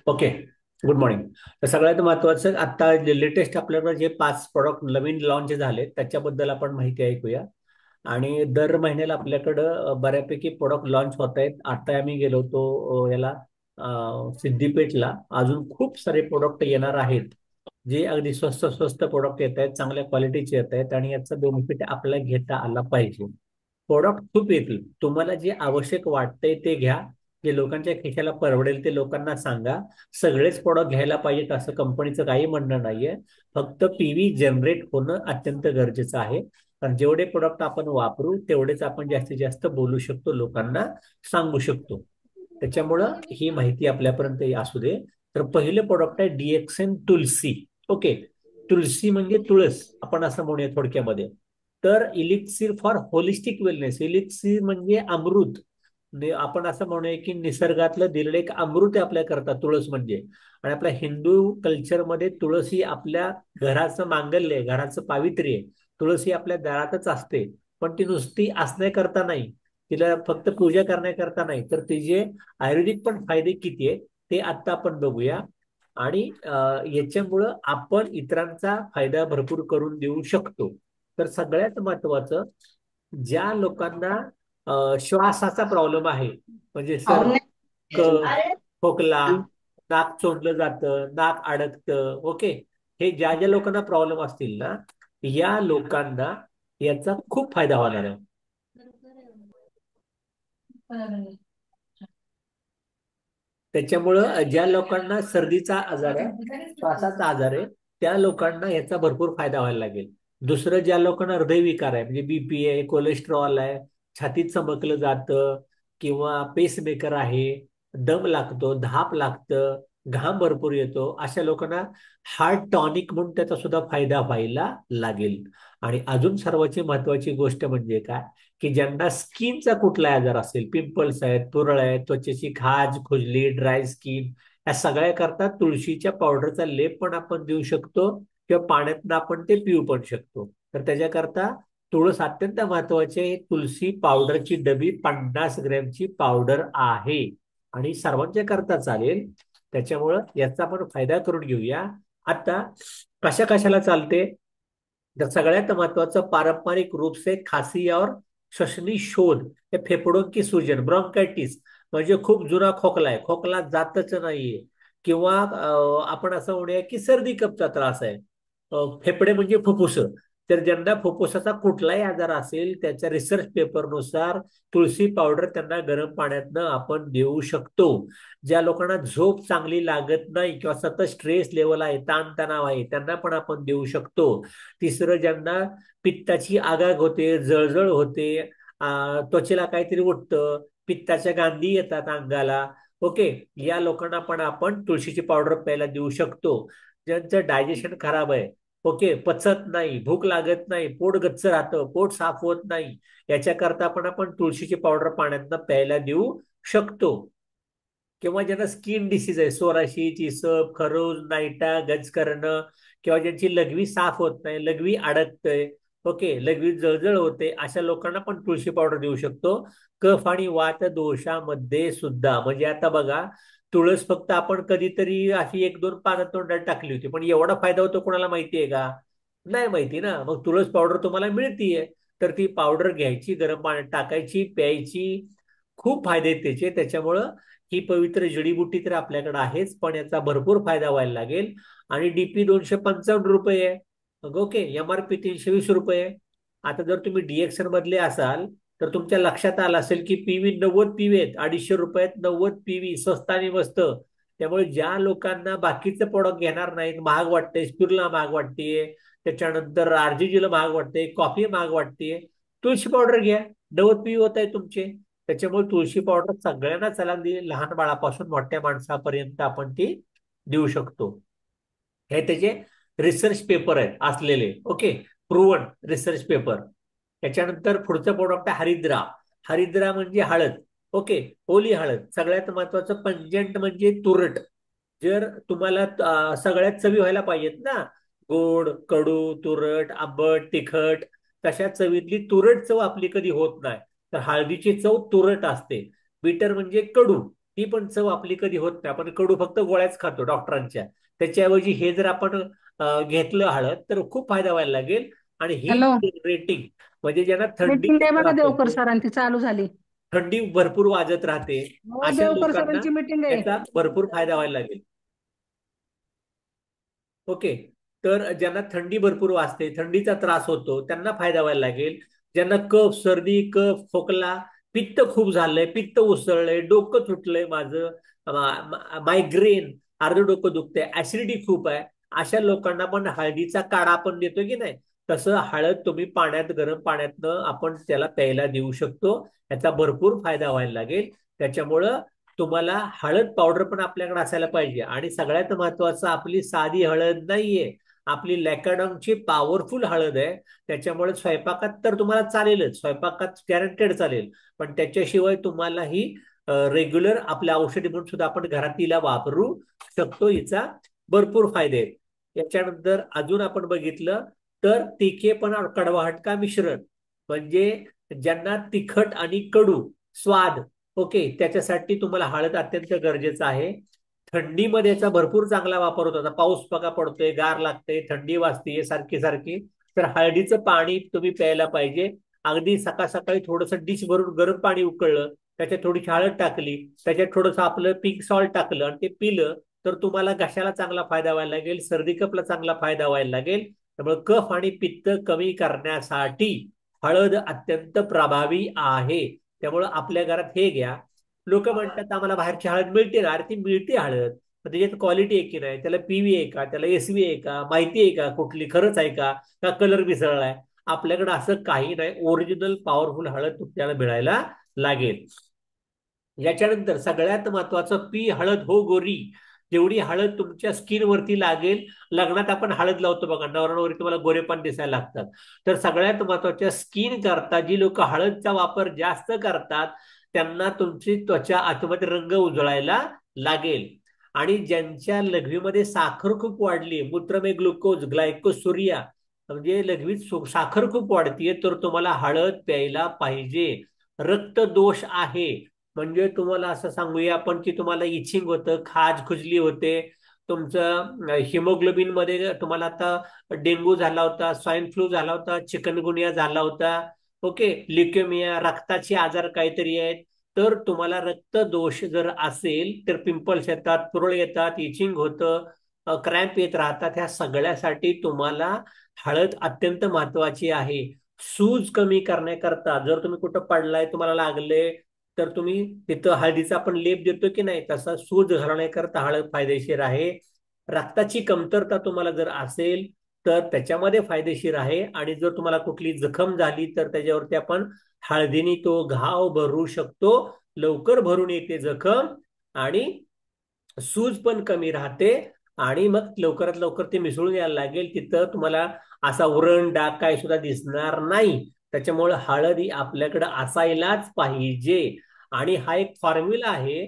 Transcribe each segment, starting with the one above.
Okay. Good morning. तर सगळ्यात महत्वाचं आता लेटेस्ट आपल्याकडे जे 5 प्रॉडक्ट नवीन लॉन्च झाले त्याच्याबद्दल आपण माहिती ऐकूया. आणि दर महिन्याला आपल्याकडं बऱ्यापैकी प्रोडक्ट लॉन्च होत आहेत. आता आम्ही गेलो होतो याला सिद्दीपेठला. अजून खूप सारे प्रोडक्ट येणार आहेत, जे अगदी स्वस्त स्वस्त प्रोडक्ट येत आहेत, चांगल्या क्वालिटीचे येत आहेत आणि याचा बेनिफिट आपल्याला घेता आला पाहिजे. प्रोडक्ट खूप येतील, तुम्हाला जे आवश्यक वाटतंय ते घ्या. जे लोकांच्या खिशाला परवडेल ते लोकांना सांगा. सगळेच प्रोडक्ट घ्यायला पाहिजेत असं कंपनीचं काही म्हणणं नाहीये. फक्त पीव्ही जनरेट होणं अत्यंत गरजेचं आहे. कारण जेवढे प्रोडक्ट आपण वापरू तेवढेच आपण जास्तीत जास्त बोलू शकतो, लोकांना सांगू शकतो. त्याच्यामुळं ही माहिती आपल्यापर्यंत असू दे. तर पहिलं प्रोडक्ट आहे डीएक्सएन तुलसी. ओके. तुलसी म्हणजे तुळस आपण असं म्हणूया थोडक्यामध्ये. तर इलिक्सिर फॉर होलिस्टिक वेलनेस. इलिक्सिर म्हणजे अमृत. आपण असं म्हणूया की निसर्गातलं दिलेलं एक अमृत आहे आपल्या करता तुळस म्हणजे. आणि आपल्या हिंदू कल्चरमध्ये तुळस ही आपल्या घराचं मांगल्य आहे, घराचं पावित्र्य आहे. तुळस ही आपल्या दारातच असते. पण ती नुसती असण्याकरता नाही, तिला फक्त पूजा करण्याकरता नाही, तर तिचे आयुर्वेदिक पण फायदे किती आहेत ते आता आपण बघूया. आणि याच्यामुळं आपण इतरांचा फायदा भरपूर करून देऊ शकतो. तर सगळ्यात महत्वाचं, ज्या लोकांना श्वासाचा प्रॉब्लेम आहे, म्हणजे सर, खोकला, नाक चोंदलं जातं, नाक अडकतं, ओके, हे ज्या ज्या लोकांना प्रॉब्लेम असतील ना, या लोकांना याचा खूप फायदा होणार आहे. त्याच्यामुळं ज्या लोकांना सर्दीचा आजार आहे, श्वासाचा आजार आहे, त्या लोकांना याचा भरपूर फायदा व्हायला लागेल. दुसरं, ज्या लोकांना हृदयविकार आहे, म्हणजे बीपी आहे, कोलेस्ट्रॉल आहे, छातीत चमकलं जातं, किंवा पेसमेकर आहे, दम लागतो, धाप लागतं, घाम भरपूर येतो, अशा लोकांना हार्ट टॉनिक म्हणून त्याचा सुद्धा फायदा व्हायला लागेल. आणि अजून सर्वांची महत्वाची गोष्ट म्हणजे काय, की ज्यांना स्किनचा कुठला आजार असेल, पिंपल्स आहेत, पुरळ आहेत, त्वचेची खाज, खुजली, ड्राय स्किन, या सगळ्या करता तुळशीच्या पावडरचा लेप पण आपण देऊ शकतो, किंवा पाण्यातनं आपण ते पिऊ पण शकतो. तर त्याच्याकरता तुळस अत्यंत महत्वाची आहे. तुळशी पावडरची डबी 50 ग्रॅमची पावडर आहे आणि सर्वांच्या करता चालेल. त्याच्यामुळं याचा आपण फायदा करून घेऊया. आता कशा कशाला चालते, तर सगळ्यात महत्वाचं, पारंपरिक रूप से खांसी और श्वसनी शोध, हे फेफड़ों की सूजन, ब्रोंकायटिस, म्हणजे खूप जुना खोकला आहे, खोकला जातच नाहीये, किंवा आपण असं म्हणूया की सर्दी कपचा त्रास आहे, फेफडे म्हणजे फुफ्फुस, तर ज्यांना फुफ्फुसाचा कुठलाही आजार असेल त्याच्या रिसर्च पेपरनुसार तुळशी पावडर त्यांना गरम पाण्यातनं आपण देऊ शकतो. ज्या लोकांना झोप चांगली लागत नाही किंवा सतत स्ट्रेस लेवल आहे, ताणतणाव आहे, त्यांना पण आपण देऊ शकतो. तिसरं, ज्यांना पित्ताची आगाग होते, जळजळ होते, त्वचेला काहीतरी उठतं, पित्ताच्या गांधी येतात अंगाला, ओके, या लोकांना पण आपण तुळशीची पावडर प्यायला देऊ शकतो. ज्यांचं डायजेशन खराब आहे, ओके, पचत नाही, भूक लागत नाही, पोट गच्च राहतं, पोट साफ होत नाही, याच्याकरता पण आपण तुळशीची पावडर पाण्यातनं प्यायला देऊ शकतो. किंवा ज्यांना स्किन डिसीज आहे, सोराशी, चिसप, खरोज, नायटा, गज करणं, किंवा ज्यांची लघवी साफ होत नाही, लघवी अडकतय, ओके, लघवी जळजळ होते, अशा लोकांना पण तुळशी पावडर देऊ शकतो. कफ आणि वात दोषामध्ये सुद्धा, म्हणजे आता बघा, तुळस फक्त आपण कधीतरी अशी एक दोन पानं तोंडात टाकली होती, पण एवढा फायदा होतो कोणाला माहितीये का? नाही माहिती ना. मग तुळस पावडर तुम्हाला मिळतीये, तर ती पावडर घ्यायची, गरम पाण्यात टाकायची, प्यायची. खूप फायदे आहेत त्याचे. त्याच्यामुळं ही पवित्र जडीबुटी तर आपल्याकडे आहेच, पण याचा भरपूर फायदा व्हायला लागेल. आणि डीपी 255 रुपये आहे, मग ओके, एमआरपी 320 रुपये. आता जर तुम्ही डीएक्सन मधले असाल, तर तुमच्या लक्षात आलं असेल की पीव्ही 90 पीव्ही आहेत, 250 रुपयात 90 पीव्ही, स्वस्त आणि मस्त. त्यामुळे ज्या लोकांना बाकीचे प्रोडक्ट घेणार नाहीत, महाग वाटते, स्पिरुला महाग वाटते, त्याच्यानंतर आरजीजीला महाग वाटते, कॉफी महाग वाटते, तुळशी पावडर घ्या, 90 पीव्ही होत आहे तुमचे. त्याच्यामुळे तुळशी पावडर सगळ्यांना चला लहान बाळापासून मोठ्या माणसापर्यंत आपण ती देऊ शकतो. हे त्याचे रिसर्च पेपर आहेत असलेले, ओके, प्रूव्हन रिसर्च पेपर. त्याच्यानंतर पुढचं प्रोडक्ट आहे हरिद्रा. हरिद्रा म्हणजे हळद, ओके, ओली हळद. सगळ्यात महत्वाचं पंजंट म्हणजे तुरट. जर तुम्हाला सगळ्यात चवी व्हायला पाहिजेत ना, गोड, कडू, तुरट, आंबट, तिखट, तशा चवीतली तुरट चव आपली कधी होत नाही. तर हळदीची चव तुरट असते. बिटर म्हणजे कडू, ती पण चव आपली कधी होत नाही. आपण कडू फक्त गोळ्याच खातो डॉक्टरांच्या. त्याच्याऐवजी हे जर आपण घेतलं हळद तर खूप फायदा व्हायला लागेल. आणि ही हॅलो. रेटिंग म्हणजे ज्यांना मीटिंग थंडीचा आहे बघा त्रास देवकर होतो, सरांची चालू झाली. थंडी भरपूर वाजत राहते, हो, अशा देवकर लोकांना सरांची मीटिंग आहे. याचा भरपूर फायदा व्हायला लागेल. ओके. तर ज्यांना थंडी भरपूर वाजते, थंडीचा त्रास होतो, त्यांना फायदा व्हायला लागेल. ज्यांना कफ, सर्दी, कफ, खोकला, पित्त खूप झालंय, पित्त उसळलंय, डोकं सुटलंय माझं, मायग्रेन, अर्ध डोकं दुखतंय, ऍसिडिटी खूप आहे, अशा लोकांना पण हळदीचा काढा आपण देतो की नाही, तसं हळद तुम्ही पाण्यात, गरम पाण्यातनं आपण त्याला प्यायला देऊ शकतो. याचा भरपूर फायदा व्हायला लागेल. त्याच्यामुळं तुम्हाला हळद पावडर पण आपल्याकडे असायला पाहिजे. आणि सगळ्यात महत्वाचं, आपली साधी हळद नाहीये, आपली लॅकाडॉनची पॉवरफुल हळद आहे. त्याच्यामुळे स्वयंपाकात तर तुम्हाला चालेलच, स्वयंपाकात गॅरंटेड चालेल. पण त्याच्याशिवाय तुम्हाला ही रेग्युलर आपल्या औषधी म्हणून सुद्धा आपण घरात तिला वापरू शकतो. हिचा भरपूर फायदे आहेत. याच्यानंतर अजून आपण बघितलं तर तिखेपण आणि कडवाहट का मिश्रण, म्हणजे ज्यांना तिखट आणि कडू स्वाद, ओके, त्याच्यासाठी तुम्हाला हळद अत्यंत गरजेचं आहे. थंडीमध्ये याचा भरपूर चांगला वापर होतो. आता पाऊस बघा पडतोय, गार लागते, थंडी वाजते सारखी सारखी, तर हळदीचं पाणी तुम्ही प्यायला पाहिजे. अगदी सकाळ सकाळी थोडंसं डिश भरून गरम पाणी उकळलं, त्याच्यात थोडीशी हळद टाकली, त्याच्यात थोडंसं आपलं पिंक सॉल्ट टाकलं आणि ते पिलं, तर तुम्हाला घशाला चांगला फायदा व्हायला लागेल, सर्दी कफला चांगला फायदा व्हायला लागेल. त्यामुळे कफ आणि पित्त कमी करण्यासाठी हळद अत्यंत प्रभावी आहे. त्यामुळं आपल्या घरात हे घ्या. लोक म्हणतात आम्हाला बाहेरची हळद मिळते ना, अरे ती मिळते हळद, पण त्याच्यात क्वालिटी आहे की नाही, त्याला पीव्ही आहे का, त्याला एसवी आहे का, माहिती आहे का कुठली, खरंच आहे का, का कलर मिसळलाय. आपल्याकडे असं काही नाही, ओरिजिनल पॉवरफुल हळद तुम्हाला मिळायला लागेल. याच्यानंतर सगळ्यात महत्वाचं, पी हळद हो गोरी. जेवढी हळद तुमच्या स्किनवरती लागेल, लग्नात आपण हळद लावतो बघा, नवरा तुम्हाला गोरेपण दिसायला लागतात, तर सगळ्यात महत्वाच्या स्किन करता जी लोक हळदचा वापर जास्त करतात, त्यांना तुमची त्वचा आतमध्ये रंग उजळायला लागेल. आणि ज्यांच्या लघवीमध्ये साखर खूप वाढली, मूत्रमय ग्लुकोज, ग्लायकोसुरिया, म्हणजे लघवीत साखर खूप वाढतीये, तर तुम्हाला हळद प्यायला पाहिजे. रक्तदोष आहे, म्हणजे असं सांगूया आपण की तुम्हाला इचिंग होतं, खाज खुजली होते, तुमचं हिमोग्लोबिन मध्ये तुम्हाला आता डेंग्यू झाला होता, स्वाईन फ्लू झाला होता, चिकनगुनिया झाला होता, ओके, लिक्युमिया, रक्ताचे आजार काहीतरी आहेत, तर तुम्हाला रक्त दोष जर असेल तर पिंपल्स येतात, पुरळ येतात, इचिंग होतं, क्रॅम्प येत राहतात, ह्या सगळ्यासाठी तुम्हाला हळद अत्यंत महत्वाची आहे. सूज कमी करण्याकरता, जर तुम्ही कुठं पडलाय, तुम्हाला लागले, तर तुम्ही तिथं हळदीचा आपण लेप देतो की नाही, तसा सूज घालवण्याकरता हळद फायदेशीर आहे. रक्ताची कमतरता तुम्हाला जर असेल तर त्याच्यामध्ये फायदेशीर आहे. आणि जर तुम्हाला कुठली जखम झाली तर त्याच्यावरती आपण हळदीने तो घाव भरू शकतो, लवकर भरून येते जखम, आणि सूज पण कमी राहते. आणि मग लवकरात लवकर ते मिसळून यायला लागेल तिथं, तुम्हाला असा उरण डाग काय सुद्धा दिसणार नाही. त्याच्यामुळे हळद ही आपल्याकडे असायलाच पाहिजे. आणि हा एक फॉर्म्युला आहे,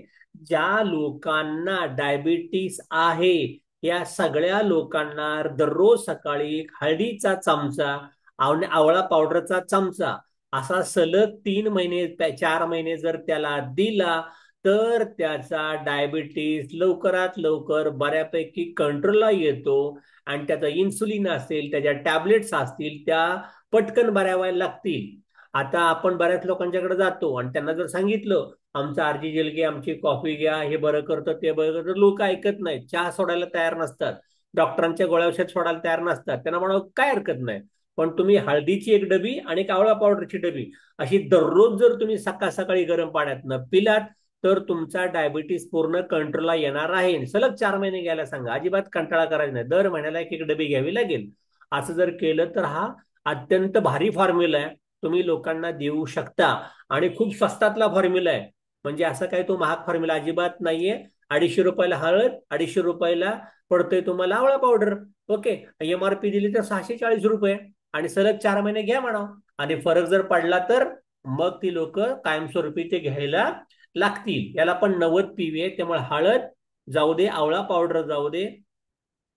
ज्या लोकांना डायबिटीस आहे, या सगळ्या लोकांना दररोज सकाळी हळदीचा चमचा, आवळा पावडरचा चमचा, असा सलग 3 महिने 4 महिने जर त्याला दिला, तर त्याचा डायबिटीस लवकरात लवकर बऱ्यापैकी कंट्रोलला येतो. आणि त्याचा इन्सुलिन असेल, त्याच्या टॅबलेट्स असतील, त्या पटकन बऱ्या व्हायला लागतील. आता आपण बऱ्याच लोकांच्याकडे जातो आणि त्यांना जर सांगितलं आमचं आरजी जेल घ्या, आमची कॉफी घ्या, हे बरं करतं ते बरं करतं, लोक ऐकत नाहीत, चहा सोडायला तयार नसतात, डॉक्टरांच्या गोळ्या औषध सोडायला तयार नसतात. त्यांना म्हणावं काय हरकत नाही, पण तुम्ही हळदीची एक डबी आणि एक आवळा पावडरची डबी अशी दररोज जर तुम्ही सकाळ सकाळी गरम पाण्यातनं पिलात, तर तुमचा डायबिटीस पूर्ण कंट्रोलला येणार आहे. सलग 4 महिने घ्यायला सांगा, अजिबात कंटाळा करायचा नाही, दर महिन्याला एक एक डबी घ्यावी लागेल. असं जर केलं तर हा अत्यंत भारी फॉर्म्युला आहे, तुम्ही लोकांना देऊ शकता. आणि खूप स्वस्तातला फॉर्म्युला आहे, म्हणजे असं काही तो महाग फॉर्म्युला अजिबात नाहीये. 250 रुपयाला हळद, 250 रुपयाला पडतोय तुम्हाला आवळा पावडर, ओके. एमआरपी दिली तर 640 रुपये, आणि सलग 4 महिने घ्या म्हणा. आणि फरक जर पडला तर मग ती लोक कायमस्वरूपी ते घ्यायला लागतील. याला पण 90 पीवी आहे, त्यामुळे हळद जाऊ दे, आवळा पावडर जाऊ दे,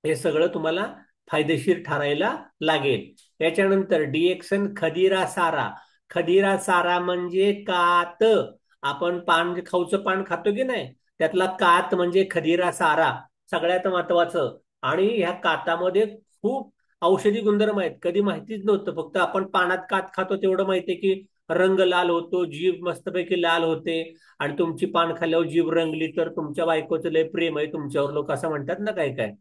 हे सगळं तुम्हाला फायदेशीर ठरायला लागेल. याच्यानंतर डिएक्सन खदिरा सारा. खदिरा सारा म्हणजे कात, आपण पान, खाऊचं पान खातो की नाही, त्यातला कात म्हणजे खदिरा सारा सगळ्यात महत्वाचं. आणि ह्या कातामध्ये खूप औषधी गुणधर्म आहेत, कधी माहितीच नव्हतं. फक्त आपण पानात कात खातो तेवढं माहितीये की रंग लाल होतो, जीभ मस्तपैकी लाल होते. आणि तुमची पान खाल्ल्यावर जीभ रंगली तर तुमच्या बायकोचं लय प्रेम आहे तुमच्यावर, लोक असं म्हणतात ना काय काय.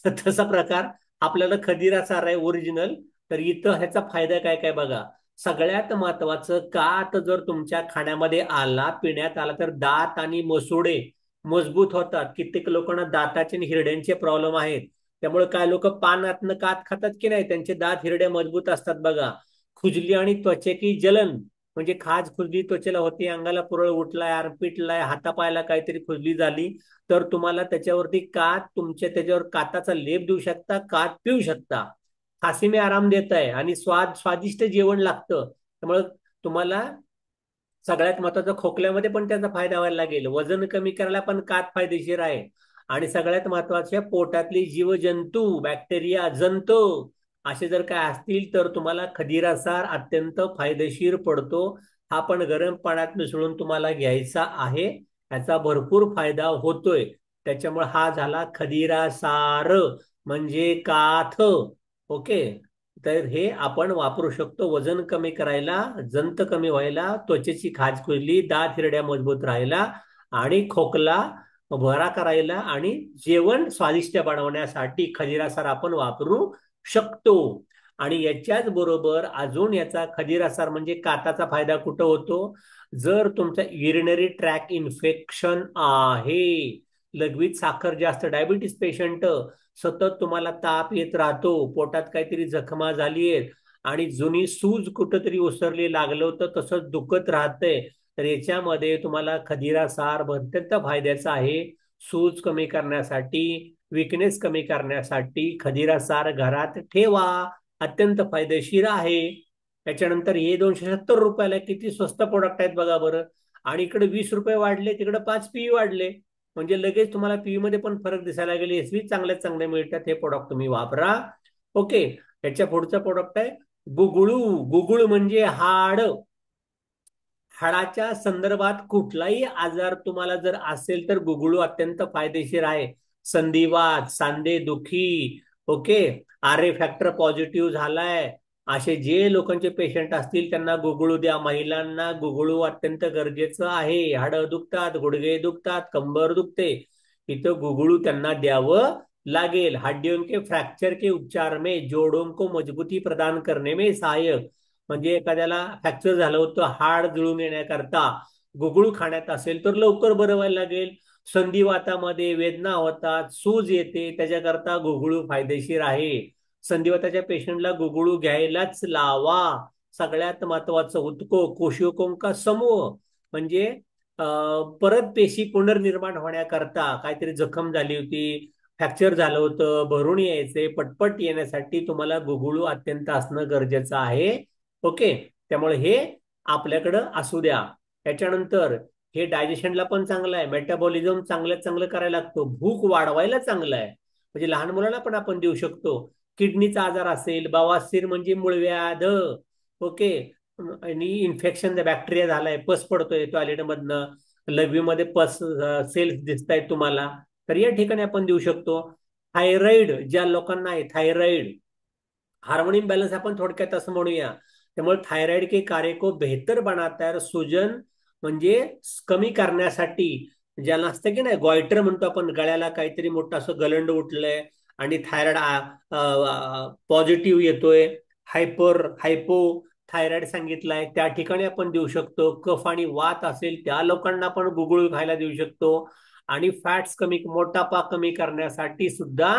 तर तसा प्रकार आपल्याला खदिरा सारा आहे ओरिजिनल. तर इथं ह्याचा फायदा काय काय बघा. सगळ्यात महत्वाचं, कात जर तुमच्या खाण्यामध्ये आला, पिण्यात आला, तर दात आणि मसुडे मजबूत होतात. कित्येक लोकांना दाताचे आणि हिरड्यांचे प्रॉब्लेम आहेत. त्यामुळे काय लोक पानातनं कात खातात की नाही, त्यांचे दात हिरड्या मजबूत असतात बघा. खुजली आणि त्वचेची जलन, म्हणजे खाज खुजली त्वचेला होती, अंगाला पुरळ उठलाय, आरपिटलाय, हातापायाला काहीतरी खुजली झाली, तर तुम्हाला त्याच्यावरती कात, तुमच्या त्याच्यावर काताचा लेप देऊ शकता, कात पिऊ शकता. खासीने आराम देत आहे आणि स्वादिष्ट जेवण लागतं. त्यामुळे तुम्हाला सगळ्यात महत्वाचं, खोकल्यामध्ये पण त्याचा फायदा व्हायला लागेल, वजन कमी करायला पण कात फायदेशीर आहे. आणि सगळ्यात महत्वाचे, पोटातली जीवजंतू, बॅक्टेरिया, जंतू असे जर काय असतील तर तुम्हाला खदिरा सार अत्यंत फायदेशीर पडतो. हा पण गरम पाण्यात मिसळून तुम्हाला घ्यायचा आहे, याचा भरपूर फायदा होतोय. त्याच्यामुळे हा झाला खदिरा सार, म्हणजे काथ. ओके. तर हे आपण वापरू शकतो वजन कमी करायला, जंत कमी व्हायला, त्वचेची खाज खुजली, दात हिरड्या मजबूत राहायला, आणि खोकला बरा करायला, आणि जेवण स्वादिष्ट बनवण्यासाठी खदिरा सार आपण वापरू शकतो. आणि याच्याच बरोबर अजून याचा खदिरा सार म्हणजे काताचा फायदा कुठं होतो, जर तुमचा युरिनरी ट्रॅक इन्फेक्शन आहे, लघवीत साखर जास्त, डायबिटीस पेशंट, सतत तुम्हाला ताप येत राहतो, पोटात काहीतरी जखमा झाली आहेत, आणि जुनी सूज कुठंतरी ओसरली, लागलं होतं तसंच दुखत राहतंय, तर याच्यामध्ये तुम्हाला खदिरा सार अत्यंत फायद्याचा आहे. सूज कमी करण्यासाठी, विकनेस कमी करण्यासाठी खदिरा सार घरात ठेवा, अत्यंत फायदेशीर आहे. त्याच्यानंतर हे 270 रुपयाला किती स्वस्त प्रोडक्ट आहेत बघा बरं. आणि इकडे 20 रुपये वाढले, तिकडे 5 PE वाढले, म्हणजे लगेच तुम्हाला पीई मध्ये पण फरक दिसायला लागेल. एसवी चांगले चांगले मिळतात, हे प्रोडक्ट तुम्ही वापरा. ओके. याच्या पुढचा प्रोडक्ट आहे गुगळू. गुगळू म्हणजे हाड. हाडाच्या संदर्भात कुठलाही आजार तुम्हाला जर असेल तर गुगळू अत्यंत फायदेशीर आहे. संधिवात, सांधे दुखी, okay, R A factor positive झालाय, असे जे लोकांचे पेशंट असतील त्यांना गुगळू द्या. महिलांना गुगळू अत्यंत गरजेचं आहे. हाडं दुखतात, गुडघे दुखतात, कंबर दुखते, इथं गुगळू त्यांना द्यावं लागेल. हड्डियों के फ्रैक्चर के उपचार में, जोड़ों को मजबूती प्रदान करने में सहायक, म्हणजे एखाद्याला फ्रॅक्चर झालं होतं, हाड जुळून येण्याकरता गुगळू खाण्यात असेल तर लवकर बरं व्हायला लागेल. संधिवातामध्ये वेदना होतात, सूज येते, त्याच्याकरता गुगळू फायदेशीर आहे. संधिवाताच्या पेशंटला गुगळू घ्यायलाच लावा. सगळ्यात महत्वाचं, उत्को कोशिकों का समूह, म्हणजे परत पेशी पुनर्निर्माण होण्याकरता, काहीतरी जखम झाली होती, फ्रॅक्चर झालं होतं, भरून यायचे, पटपट येण्यासाठी तुम्हाला गुगळू अत्यंत असणं गरजेचं आहे. ओके. त्यामुळे हे आपल्याकडं असू द्या. त्याच्यानंतर हे डायजेशनला पण चांगलं आहे, मेटाबॉलिझम चांगलं चांगलं करायला लागतो, भूक वाढवायला चांगलं आहे, म्हणजे लहान मुलांना पण आपण देऊ शकतो. किडनीचा आजार असेल, बवासीर म्हणजे मूळव्याध, ओके, आणि इन्फेक्शन बॅक्टेरिया झालाय, पस पडतोय टॉयलेटमधनं, लघवीमध्ये पस सेल्स दिसत आहेत तुम्हाला, तर या ठिकाणी आपण देऊ शकतो. थायरॉइड ज्या लोकांना आहे, थायरॉइड हार्मोन इम्बॅलन्स आपण थोडक्यात असं म्हणूया. त्यामुळे थायरॉइड के कार्य को बेहतर बनाता है, सूजन म्हणजे कमी करण्यासाठी, ज्याला असतं की नाही गॉयटर म्हणतो आपण, गळ्याला काहीतरी मोठं असं गलंड उठलंय आणि थायरॉइड पॉझिटिव्ह येतोय, हायपो थायरॉइड सांगितलाय, त्या ठिकाणी आपण देऊ शकतो. कफ आणि वात असेल त्या लोकांना पण गुगळू खायला देऊ शकतो. आणि फॅट्स कमी, मोटापा कमी करण्यासाठी सुद्धा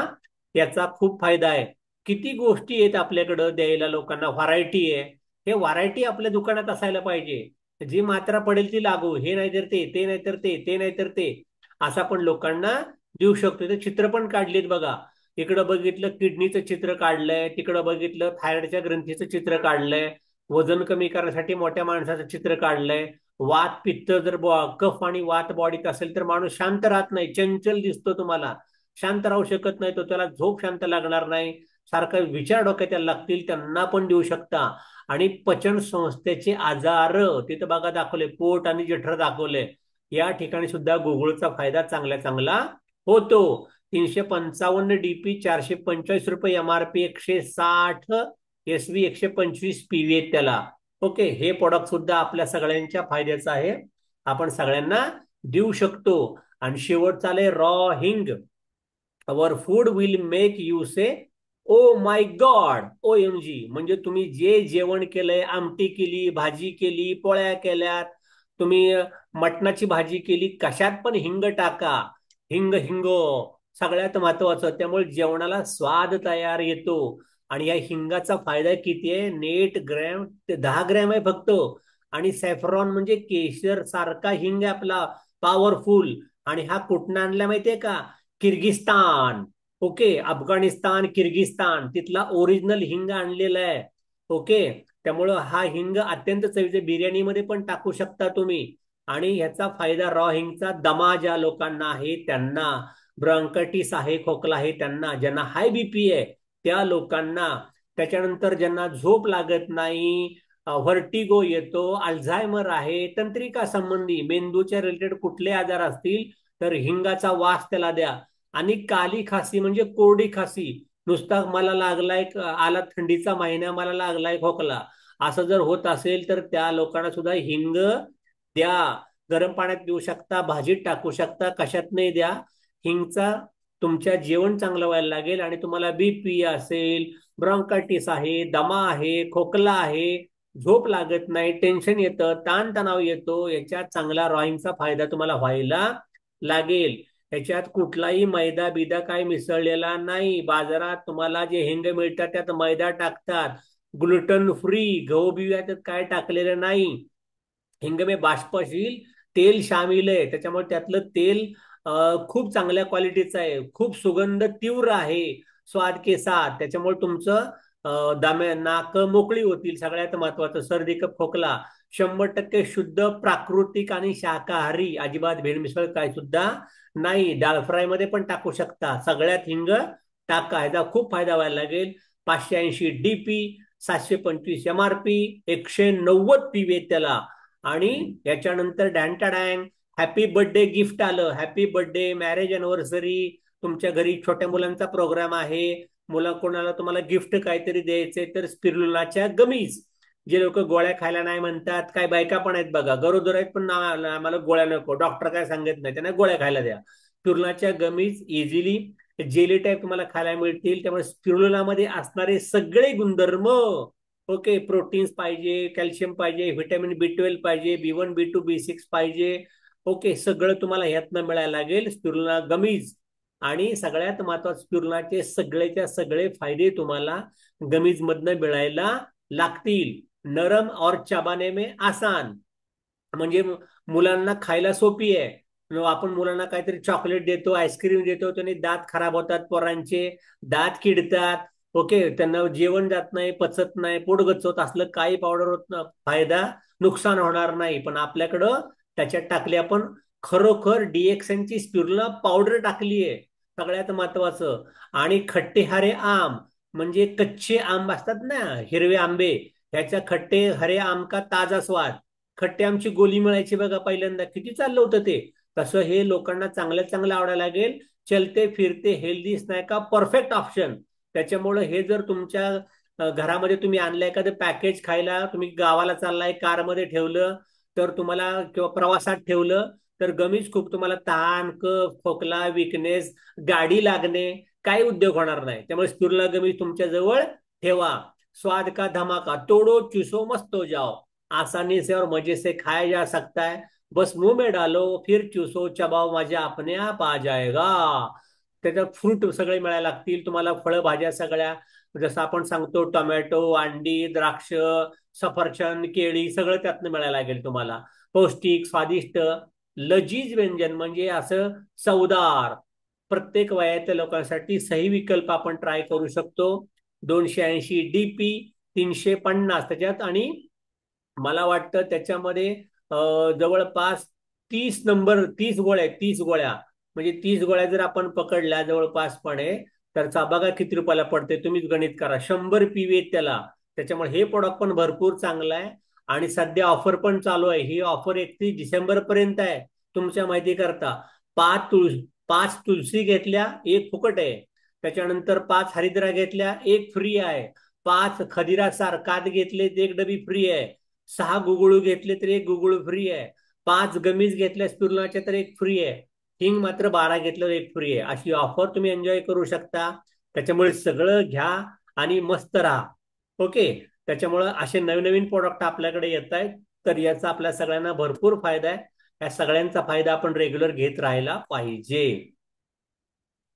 याचा खूप फायदा आहे. किती गोष्टी आहेत आपल्याकडं द्यायला लोकांना, व्हरायटी आहे. हे व्हरायटी आपल्या दुकानात असायला पाहिजे. जी मात्रा पडेल ती लागू, हे नाही तर ते, ते नाही तर ते, ते नाही तर ते, असं आपण लोकांना देऊ शकतो. ते चित्र पण काढलीत बघा. इकडं बघितलं किडनीचं चित्र काढलंय, तिकडं बघितलं थायरॉइडच्या ग्रंथीचं चित्र काढलंय, वजन कमी करण्यासाठी मोठ्या माणसाचं चित्र काढलंय. वात पित्त जर कफ आणि वात बॉडीत असेल तर माणूस शांत राहत नाही, चंचल दिसतो तुम्हाला, शांत राहू शकत नाही तो, त्याला झोप शांत लागणार नाही, सारखा विचार डोक्यात त्याला लागतील, त्यांना पण देऊ शकता. आणि पचन संस्थेचे आजार तिथं बघा दाखवले, पोट आणि जठर दाखवले, या ठिकाणी सुद्धा गुगलचा फायदा चांगला होतो. 355 DP, 445 रुपये MRP, 160 SV, 125 PV त्याला. ओके, हे प्रोडक्ट सुद्धा आपल्या सगळ्यांच्या फायद्याचं आहे, आपण सगळ्यांना देऊ शकतो. आणि शेवटचा आले रॉ हिंग. Our food will make you say oh my God, OMG. म्हणजे तुम्ही जे जेवण केलंय, आमटी केली, भाजी केली, पोळ्या केल्यात, तुम्ही मटणाची भाजी केली, कशात पण हिंग टाका. हिंग हिंग सगळ्यात महत्वाचं, त्यामुळे जेवणाला स्वाद तयार येतो. आणि या हिंगाचा फायदा किती आहे? नेट ग्रॅम ते 10 ग्रॅम आहे फक्त. आणि सॅफ्रॉन म्हणजे केशर सारखा हिंग आहे आपला, पॉवरफुल. आणि हा कुठनं आणला माहितीये का? किर्गिस्तान. ओके, अफगाणिस्तान, किर्गिस्तान तिथला ओरिजिनल हिंग आणलेला आहे. ओके, त्यामुळं हा हिंग अत्यंत चवीचे, बिर्याणीमध्ये पण टाकू शकता तुम्ही. आणि ह्याचा फायदा रॉ हिंगचा दमा ज्या लोकांना आहे त्यांना, ब्रॉन्कायटिस आहे, खोकला आहे त्यांना, ज्यांना हाय बीपी आहे त्या लोकांना, त्याच्यानंतर ज्यांना झोप लागत नाही, व्हर्टिगो येतो, अल्झायमर आहे, तंत्रिका संबंधी मेंदूच्या रिलेटेड कुठले आजार असतील तर हिंगाचा वास त्याला द्या. आणि काली खासी म्हणजे कोरडी खासी, नुसता मला लागलाय, आला थंडीचा महिना मला लागलाय खोकला, असं जर होत असेल तर त्या लोकांना सुद्धा हिंग द्या. गरम पाण्यात देऊ शकता, भाजीत टाकू शकता, कशात नाही द्या. हिंगचा तुमच्या जेवण चांगलं व्हायला लागेल. आणि तुम्हाला बीपी असेल, ब्रॉन्कायटिस आहे, दमा आहे, खोकला आहे, झोप लागत नाही, टेन्शन येतं, ताणतणाव येतो, याच्यात चांगला रॉईंगचा फायदा तुम्हाला व्हायला लागेल. याच्यात कुठलाही मैदा बिदा काय मिसळलेला नाही. बाजारात तुम्हाला जे हिंग मिळतात त्यात मैदा टाकतात. ग्लुटन फ्री, गहू बिया त्यात काय टाकलेलं नाही. हिंग में बाष्पशील तेल शामिल आहे, त्याच्यामुळे त्यातलं तेल खूप चांगल्या क्वालिटीचं आहे, खूप सुगंध तीव्र आहे, स्वाद के साथ. त्याच्यामुळे तुमचं दामे नाक मोकळी होतील. सगळ्यात महत्वाचं, सर्दी कफ खोकला 100% शुद्ध, प्राकृतिक आणि शाकाहारी, अजिबात भेडमिसळ काय सुद्धा नाही. डाळ फ्राय मध्ये पण टाकू शकता, सगळ्यात हिंग टाका, ह्याचा खूप फायदा व्हायला लागेल. 580 DP, 725 MRP, 190 PV त्याला. आणि याच्यानंतर डॅन्टा डँग, हॅपी बर्थडे गिफ्ट आलं. हॅपी बर्थडे, मॅरेज अॅनिव्हर्सरी, तुमच्या घरी छोट्या मुलांचा प्रोग्राम आहे, मुला कोणाला तुम्हाला गिफ्ट काहीतरी द्यायचे तर स्पिरुलिनाच्या गमीज. जे लोक गोळ्या खायला नाही म्हणतात, काय बायका पण आहेत बघा, गरोदर आहेत पण आम्हाला गोळ्या नको, डॉक्टर काय सांगत नाही, त्यांना गोळ्या खायला द्या. स्पिरुलिनाच्या गमीज इझिली जेली टाईप तुम्हाला खायला मिळतील. त्यामुळे स्पिरुलिनामध्ये असणारे सगळे गुणधर्म, ओके, प्रोटीन्स पाहिजे, कॅल्शियम पाहिजे, व्हिटॅमिन B12 पाहिजे, B1, B2, B6 पाहिजे, ओके, सगळं तुम्हाला ह्यातनं मिळायला लागेल स्पिरुलिना गमीज. आणि सगळ्यात महत्वाचं, स्पिरुलिनाचे सगळेच्या सगळे फायदे तुम्हाला गमीज मधनं मिळायला लागतील. नरम और चबाने में आसान, म्हणजे मुलांना खायला सोपी आहे. आपण मुलांना काहीतरी चॉकलेट देतो, आईस्क्रीम देतो, त्याने दात खराब होतात, पोरांचे दात किडतात. ओके, त्यांना जेवण जात नाही, पचत नाही, पोट गच्चवत, असलं काही पावडर होत ना फायदा, नुकसान होणार नाही. पण आपल्याकडं त्याच्यात टाकली आपण खरोखर DXNची स्पिरुलिना पावडर टाकली आहे, सगळ्यात महत्वाचं. आणि खट्टे हरे आम, म्हणजे कच्चे आंब असतात ना, हिरवे आंबे, ह्याच्या खट्टे हरे आम का ताजा स्वाद. खट्टे आमची गोली मिळायची बघा पहिल्यांदा, किती चाललं होतं ते. तसं हे लोकांना चांगलं आवडायला लागेल. चलते फिरते हेल्दी स्नॅक का परफेक्ट ऑप्शन. त्याच्यामुळे हे जर तुमच्या घरामध्ये तुम्ही आणलं, एखादं पॅकेज खायला, तुम्ही गावाला चाललाय, कारमध्ये ठेवलं तर तुम्हाला, किंवा प्रवासात ठेवलं तर गमीज खूप तुम्हाला ताण, कफ, खोकला, विकनेस, गाडी लागणे, काही उद्योग होणार नाही. त्यामुळे स्पिरुलिना गमीज तुमच्या जवळ ठेवा. स्वाद का धमाका, तोडो चुसो मस्त हो जाओ, आसानी से और मजे से खाया जा सकता है. बस मुंह में डालो, फिर चुसो, चबाओ, मजा अपने आप आ जाएगा. त्याच्यात फ्रूट सगळे मिळायला लागतील तुम्हाला, फळभाज्या सगळ्या, जसं आपण सांगतो टोमॅटो, अंडी, द्राक्ष, सफरचंद, केळी, सगळं त्यातनं मिळायला लागेल तुम्हाला. पौष्टिक, स्वादिष्ट, लजीज व्यंजन, म्हणजे असं चवदार, प्रत्येक वयाच्या लोकांसाठी सही विकल्प आपण ट्राय करू शकतो. 280 DP, 350 त्याच्यात. आणि मला वाटतं त्याच्यामध्ये जवळपास 30 गोळ्या, 30 गोळ्या, म्हणजे 30 गोळ्या जर आपण पकडल्या जवळपासपणे, तर बघा किती रुपयाला पडते, तुम्हीच गणित करा. 100 PV त्याला. त्याच्यामुळे हे प्रोडक्ट पण भरपूर चांगलं आहे. आणि सध्या ऑफर पण चालू आहे, ही ऑफर 31 डिसेंबर पर्यंत आहे. तुमच्या माहिती करता. 5 तुळशी घेतल्या, एक फुकट आहे. त्याच्यानंतर 5 हरिद्रा घेतल्या, एक फ्री आहे. 5 खदिरा कात घेतले तर एक डबी फ्री आहे. 6 गुगळू घेतले तर एक गुगळू फ्री आहे. 5 गमीज घेतल्या स्पिरुलिनाच्या तर एक फ्री आहे. हिंग मात्र 12 घेतल्यावर एक फ्री आहे. अशी ऑफर तुम्ही एन्जॉय करू शकता. त्याच्यामुळे सगळं घ्या आणि मस्त राहा. ओके. त्याच्यामुळे असे नवीन नवीन प्रोडक्ट आपल्याकडे येत आहेत. तर याचा आपल्या सगळ्यांना भरपूर फायदा आहे. या सगळ्यांचा फायदा आपण रेग्युलर घेत राहायला पाहिजे.